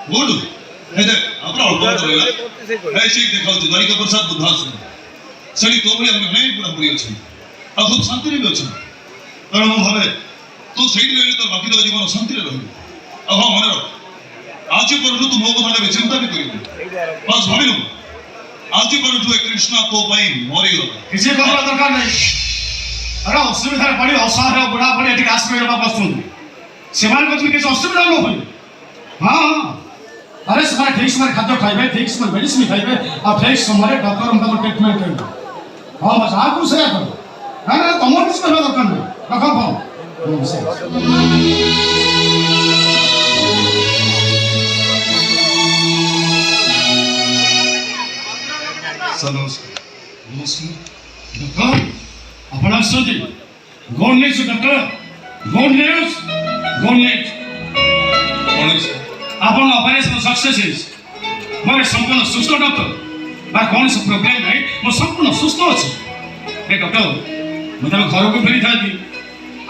good हेदे अपना अल्प चलेगा ए से देखाउ द्वारिका प्रसाद बुद्धाश्रम सेठी तो भली हम नहीं पूरा पूरी अछि आ खूब शांति रे अछि कारण हम भावे तू सेठी रहले तो बाकी तो जीवन शांति रे रहबे अब हम मन आज पर तू मो कथा में चिंता भी करिबे बस भाबिनु आज पर तू कृष्ण तो पई मरि गला किसी कहला दरकार नहीं अरे असुविधा पड़ी असहाय बुढ़ा पड़ी एठी आश्रय रे बसुन सेमान को किसी असुविधा न होई हां अरे समय ठीक समय खाद्य खाइबे ठीक समय मेडिसिन खाइबे और ठीक समय डॉक्टर हमको ट्रीटमेंट करिबे हां बस आ कुछ सेवा करो ना ना तुम किसी करबा दरकार नहीं रखो फोन नमस्कार डॉक्टर अपना सोची good news doctor good news अपन ऑपरेशन सक्सेस मैं संपूर्ण सुस्थ डॉक्टर बा कौन से प्रॉब्लम नहीं मैं संपूर्ण सुस्थ अच्छी ए डॉक्टर मैं तब घर को फेरी था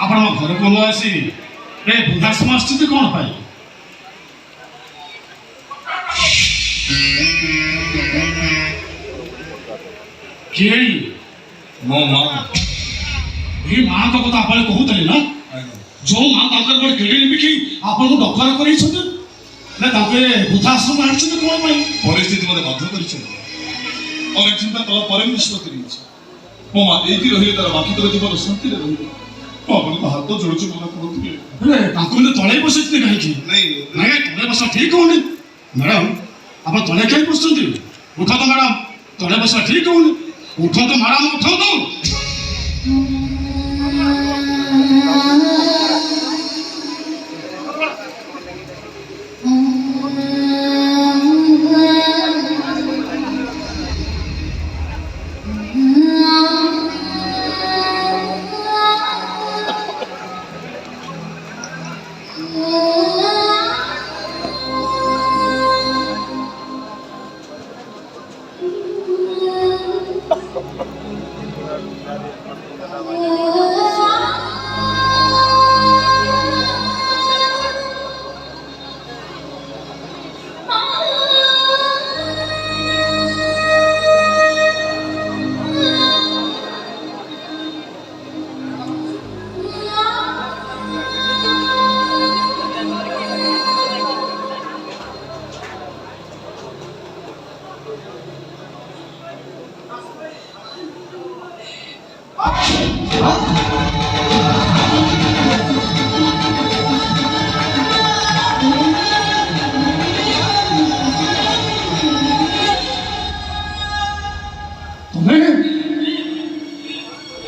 अपन मो घर को न आसी ए बुद्धाश्रम स्थिति कौन पाई के मो मां ये मां तो कथा आपण कहूतले ना जो मां ताकर बड़ केडे लिखी आपण को डॉक्टर करै छथि ना ताके बुद्धाश्रम आछि तो कोन पाई परिस्थिति मते बाध्य करि छ और एक चिंता कला परम निष्पत्ति रही छ मो मां एति रही तर बाकी तो जीवन शांति रे रही अपन को हाथ जोड़ छ बोला कहउतले अरे ताको ने तळे बसिथि काहे की नहीं तळे बस ठीक होनी मैडम आप तळे काहे बसछथि उठा तो मैडम तळे बस ठीक होनी उठो तो मैडम उठो तो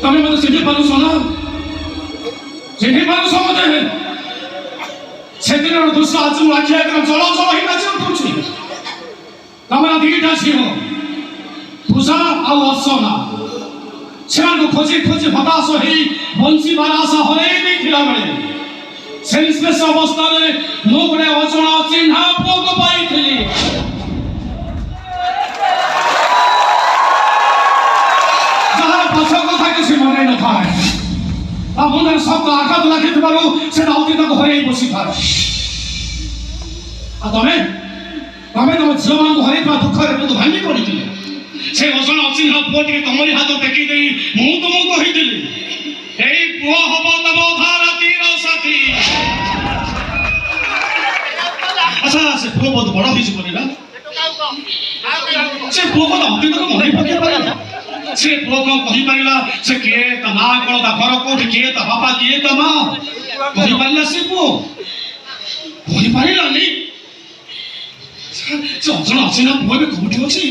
तमें मत सीधे पालू सोना सीधे पालू समझे है सेदिन दूसरा आज मु आखि आगे चलो चलो ही नाच उठुछि तमरा दीटा छियो पूजा आ असना सेमान को खोजी खोजी हताश होई बंसी बारासा हरे नहीं थिला बेले सेंसलेस अवस्था रे मो गरे अचना चिन्हा पोक पाइथिली मने न था मुंडर शब्द आघात लागे से अतीत हर बसी था तमें तमें तुम झील मान हर दुख बहुत भांगी पड़ी से अजन अचिन्ह पुओ टे तमरी हाथ टेकी दे मु तुमको कहीदेली एई पुओ हब तम धारतीर साथी अच्छा से पुओ बहुत बड़ होई पड़ी ना से पुओ को अतीत को मने पके पारे से पुओ को कहि परिला से के त ना कोन ता घर कोठी के त बापा के त मां कहि परिला से पुओ कहि परिला नहीं से अजन अचिन्ह पुओ भी कोठी अछि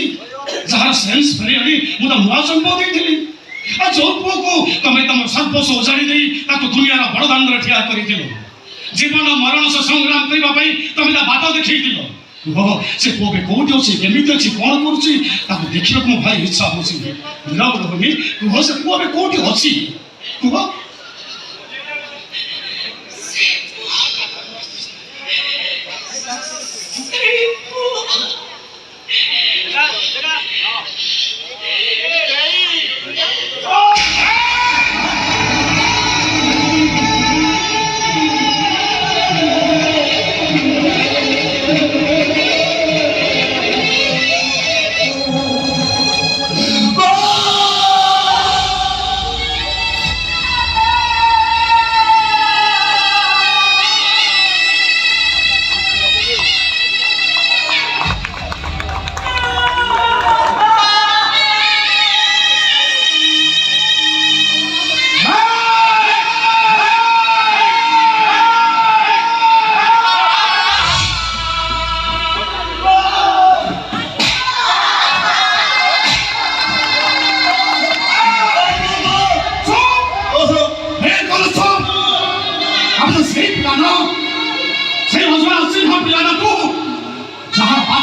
जहार सेंस फेरी मु तो नुआ जन्म देइथिली आ जो पुओ को तमे तम सर्वस्व उजाड़ी देई ताको दुनिया रा बड़ दान रे ठिया करि दिलो जीवन मरण से संग्राम करबा पई तमे ता बात देखै दिलो वो से पुओ के कोठी अछि केमिति अछि कोन करछि ताको देखियो को भाई इच्छा होछि निराव रहबी वो से पुओ के कोठी अछि तू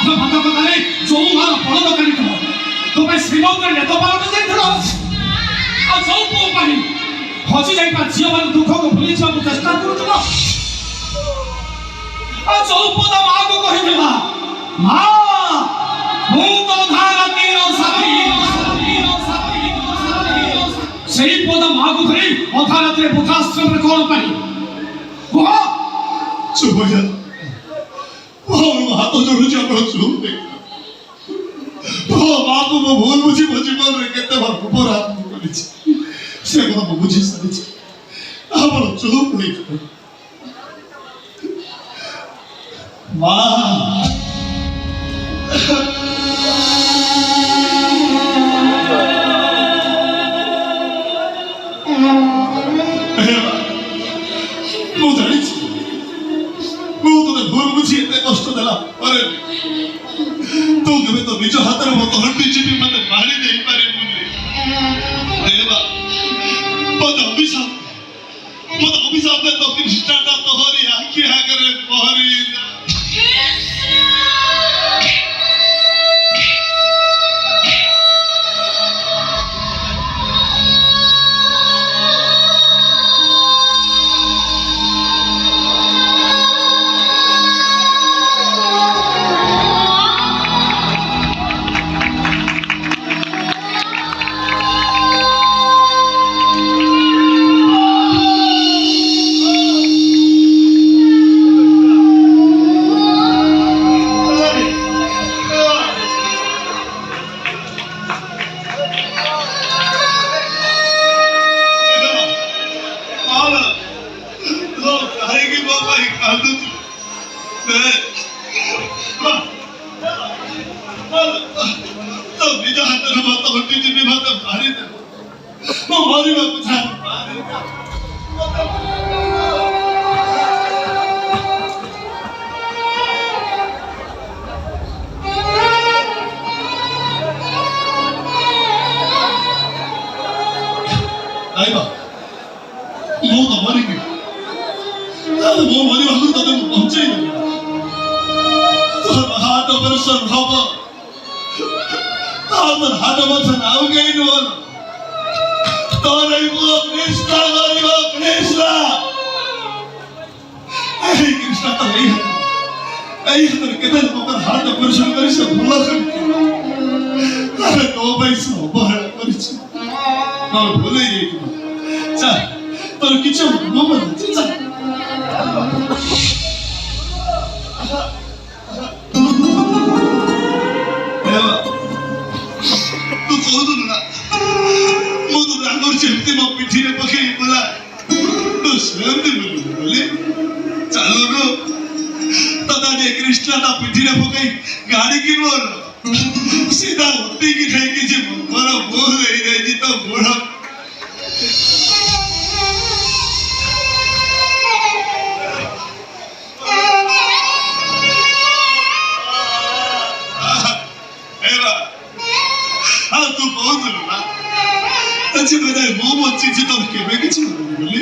ଅର୍ଥ ଭାତ କଥାରେ ଯୋଉ ମାର ବଳ ଦୋକାନୀ ଥିବ ତମେ ଶ୍ରୀମନ୍ଦିର ନେତ ପାଲଟ ଯାଇଥିଲ ଆଉ ଯୋଉ ପୁଅ ପାଇଁ ହଜି ଯାଇଥିବା ଝିଅମାନେ ଦୁଃଖକୁ ଭୁଲି ଯିବାକୁ ଚେଷ୍ଟା କରୁଥିଲ ଆଉ ଯୋଉ ପୁଅ ତା ମାଆକୁ କହିଥିଲା ମା ମୁଁ ତ ଧାରତୀର ସାଥୀ ସେଇ ପୁଅ ତା ମାଆକୁ ଧରି ଅଧା ରାତିରେ ବୃଦ୍ଧାଶ୍ରମରେ କଣ ପାଇଁ କୁହ ସୁଭୟା ହାତ ଯୋଡୁଛି ଆପଣ ଶୁଣୁନି ମାକୁ ମୁଁ ଭୁଲ ବୁଝି ମୋ ଜୀବନରେ କେତେ ଅପରାଧ କରିଛି ସେ କଥା ମୁଁ ବୁଝି ସାରିଛି ଆପଣ ଚୁପ୍ ହୋଇଯିବେ ମା ମୁଁ ଜାଣିଛି ମୁଁ ତୋତେ ଭୁଲ ବୁଝି ଏତେ କଷ୍ଟ ଦେଲା ପରେ ତୁ କେବେ ତ ନିଜ ହାତରେ ମୋ ତଣ୍ଟି ଚିପି ମତେ ମାରି ଦେଇପାରିବୁନି ଦେବା ମତେ ଅଭିଶାପ ତ ଖ୍ରୀଷ୍ଟାଟା ତୋହରି ଆଖି ଆଗରେ ପହରିଲା ନିଜ ହାତରେ ମତ ଘଟି ଯିବି ମତେ ମାରିଦେବ ମୁଁ ମରିବାକୁ ମୁଁ ତ ମରିବି ମୁଁ ମରିବାକୁ ତତେ ମୁଁ ବଞ୍ଚେଇ ଦେବି ହାର୍ଟ ଅପରେସନ ହବ তোর হাতে বছর নাও গেই নল তোর এই পুরো কৃষ্ণা গরিব কৃষ্ণা এই কৃষ্ণা তো এই তোর কেতে লোকের হাত অপারেশন করিস ভালো করে আরে তো পয়সা অবহেলা করিস তোর ভুলে যাইছিল চা তোর কিছু মনে চা ଯେମିତି ମୋ ପିଠିରେ ପକେଇ ବୋଲା ତୁ ସେମିତି ବୋଲେ ଚାଲୁନୁ ତଥା ଯେ କୃଷ୍ଣ ତା ପିଠିରେ ପକେଇ ଗାଡ଼ିକି ମୋର ସିଧା ଉଠିକି ଖାଇକି ଯିବ ମୋର ଭୁଲ ହେଇଯାଇଛି ତ ବୁଢ ତୁ କହୁଥିଲୁ ନା अच्छी बजाय वो बच्ची थी तो केबे किछि बोली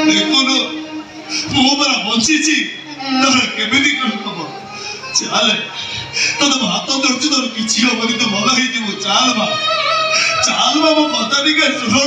देखोनो वो बरा बच्ची थी तो केबे दी कर खबर चल तो हाथ धरछि तो किछि होबनी तो भला ही जीव चाल बा वो पता नहीं के सुनो